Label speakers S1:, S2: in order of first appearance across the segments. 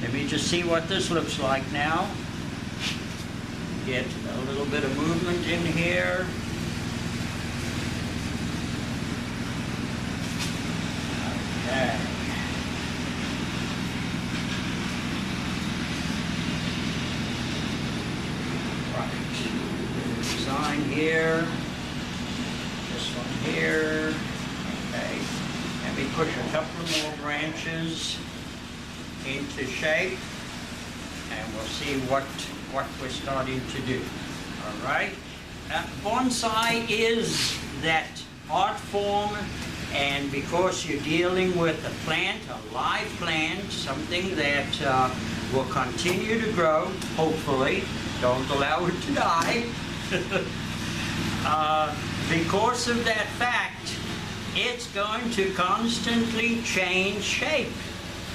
S1: Let me just see what this looks like now. Get a little bit of movement in here. Okay. Right. Design here. This one here. Okay. Let me push a couple more branches into shape, and we'll see what we're starting to do. All right. Bonsai is that art form, and because you're dealing with a plant, a live plant, something that will continue to grow, hopefully, don't allow it to die. Because of that fact, it's going to constantly change shape.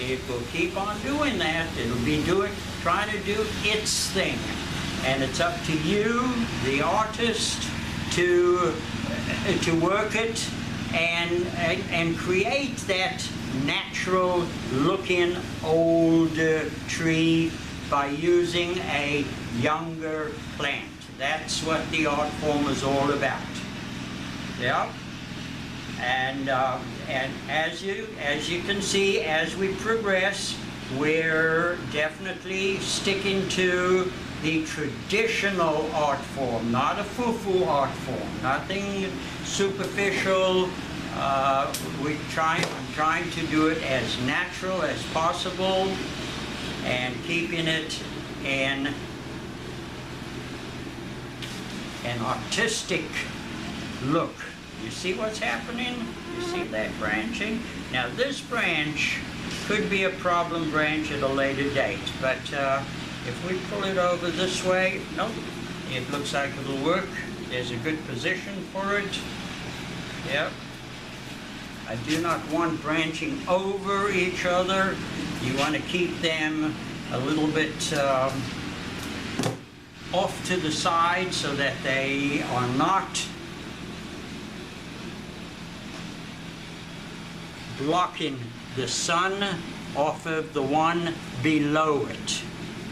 S1: It will keep on doing that. It'll be trying to do its thing. And it's up to you, the artist, to work it and create that natural looking old tree by using a younger plant. That's what the art form is all about. Yeah. And as you can see, as we progress, we're definitely sticking to the traditional art form, not a foo-foo art form, nothing superficial. I'm trying to do it as natural as possible and keeping it in an artistic look. You see what's happening? You see that branching? Now this branch could be a problem branch at a later date, but if we pull it over this way, nope, it looks like it'll work. There's a good position for it. Yep. I do not want branching over each other. You want to keep them a little bit off to the side so that they are not blocking the sun off of the one below it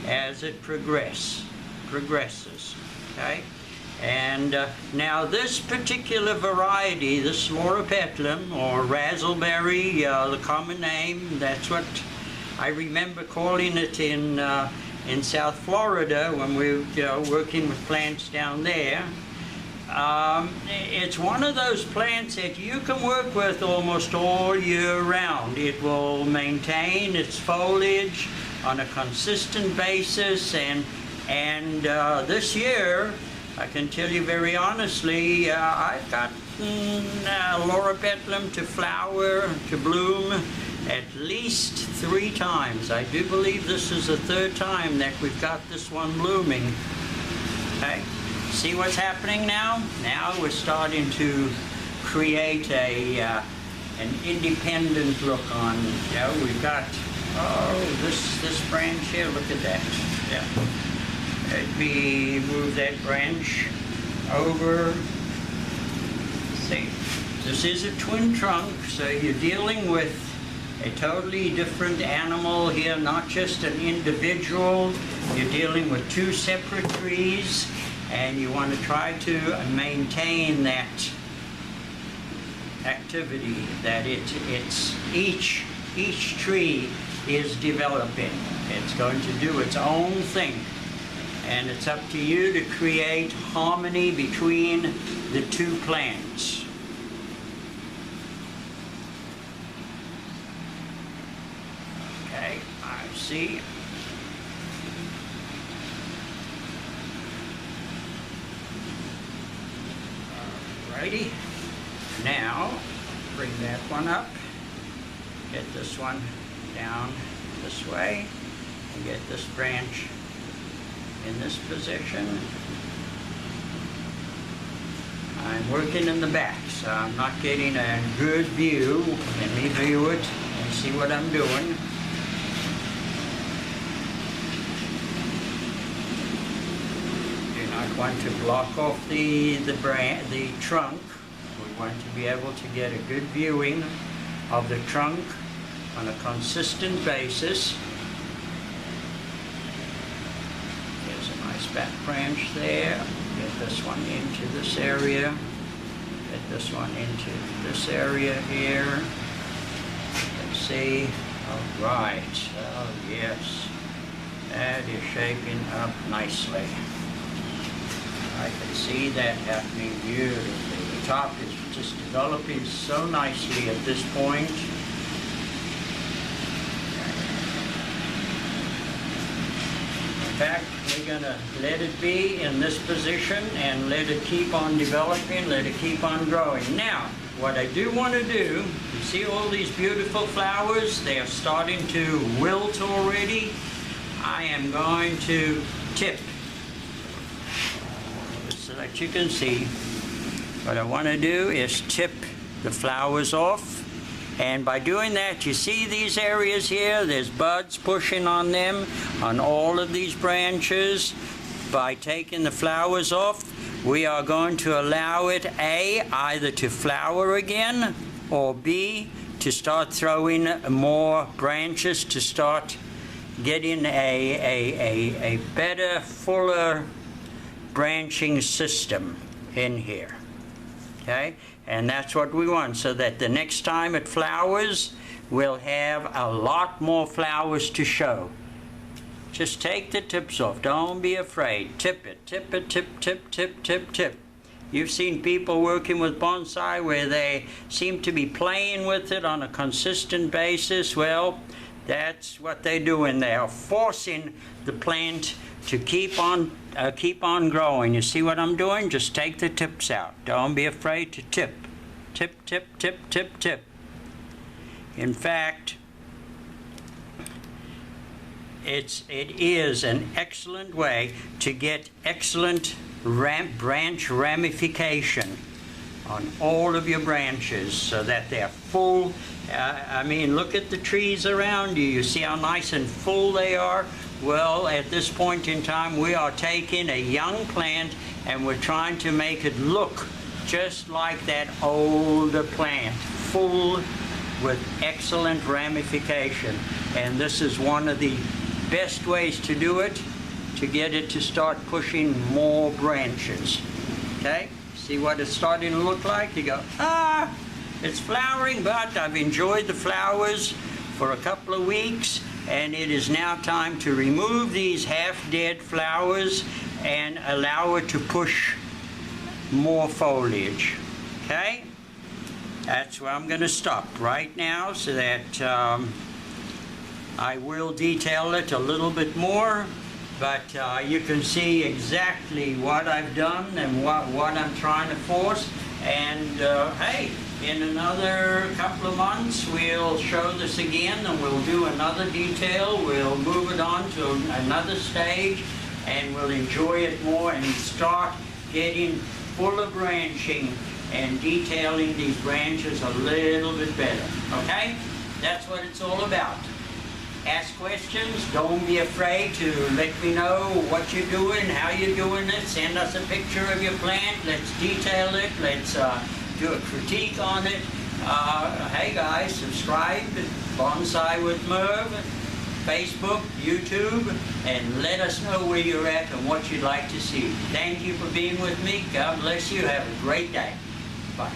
S1: as it progresses, okay? And now this particular variety, this Loropetalum or razzleberry, the common name, that's what I remember calling it in South Florida when we were working with plants down there. It's one of those plants that you can work with almost all year round. It will maintain its foliage on a consistent basis, and this year, I can tell you very honestly, I've gotten Loropetalum to flower, to bloom at least 3 times. I do believe this is the 3rd time that we've got this one blooming. Okay. See what's happening now? Now we're starting to create an independent look on. You know, we've got this branch here. Look at that. Yeah. Let me move that branch over. See, this is a twin trunk, so you're dealing with a totally different animal here, not just an individual. You're dealing with 2 separate trees. And you want to try to maintain that activity that each tree is developing. It's going to do its own thing, and it's up to you to create harmony between the 2 plants. Okay, I see. Alrighty, now bring that one up, get this one down this way, and get this branch in this position. I'm working in the back, so I'm not getting a good view. Let me view it and see what I'm doing. I want to block off the trunk. We want to be able to get a good viewing of the trunk on a consistent basis. back branch there. Get this one into this area. Get this one into this area here. Let's see. All right. Oh, yes. That is shaping up nicely. I can see that happening beautifully. The top is just developing so nicely at this point. In fact, we're going to let it be in this position and let it keep on developing, let it keep on growing. Now, what I do want to do, you see all these beautiful flowers? They are starting to wilt already. I am going to tip, so that you can see. What I want to do is tip the flowers off. And by doing that, you see these areas here, there's buds pushing on them, on all of these branches. By taking the flowers off, we are going to allow it, A, either to flower again, or B, to start throwing more branches, to start getting a better, fuller branching system in here. Okay? And that's what we want, so that the next time it flowers, we'll have a lot more flowers to show. Just take the tips off. Don't be afraid. Tip it. Tip it. Tip, tip, tip, tip, tip. You've seen people working with bonsai where they seem to be playing with it on a consistent basis. Well, that's what they're doing. They are forcing the plant to keep on growing. You see what I'm doing? Just take the tips out. Don't be afraid to tip. Tip, tip, tip, tip, tip. In fact, it is an excellent way to get excellent branch ramification on all of your branches, so that they're full. I mean, look at the trees around you. You see how nice and full they are? Well, at this point in time, we are taking a young plant and we're trying to make it look just like that older plant, full with excellent ramification. And this is one of the best ways to do it, to get it to start pushing more branches. Okay? See what it's starting to look like? You go, ah, it's flowering, but I've enjoyed the flowers for a couple of weeks, and it is now time to remove these half-dead flowers and allow it to push more foliage. Okay? That's where I'm going to stop right now, so that I will detail it a little bit more, but you can see exactly what I've done and what I'm trying to force. And hey, in another couple of months we'll show this again and we'll do another detail. We'll move it on to another stage and we'll enjoy it more and start getting fuller branching and detailing these branches a little bit better. Okay? That's what it's all about. Ask questions. Don't be afraid to let me know what you're doing, how you're doing it. Send us a picture of your plant. Let's detail it. Let's do a critique on it. Hey guys, subscribe to Bonsai with Merv, Facebook, YouTube, and let us know where you're at and what you'd like to see. Thank you for being with me. God bless you. Have a great day. Bye.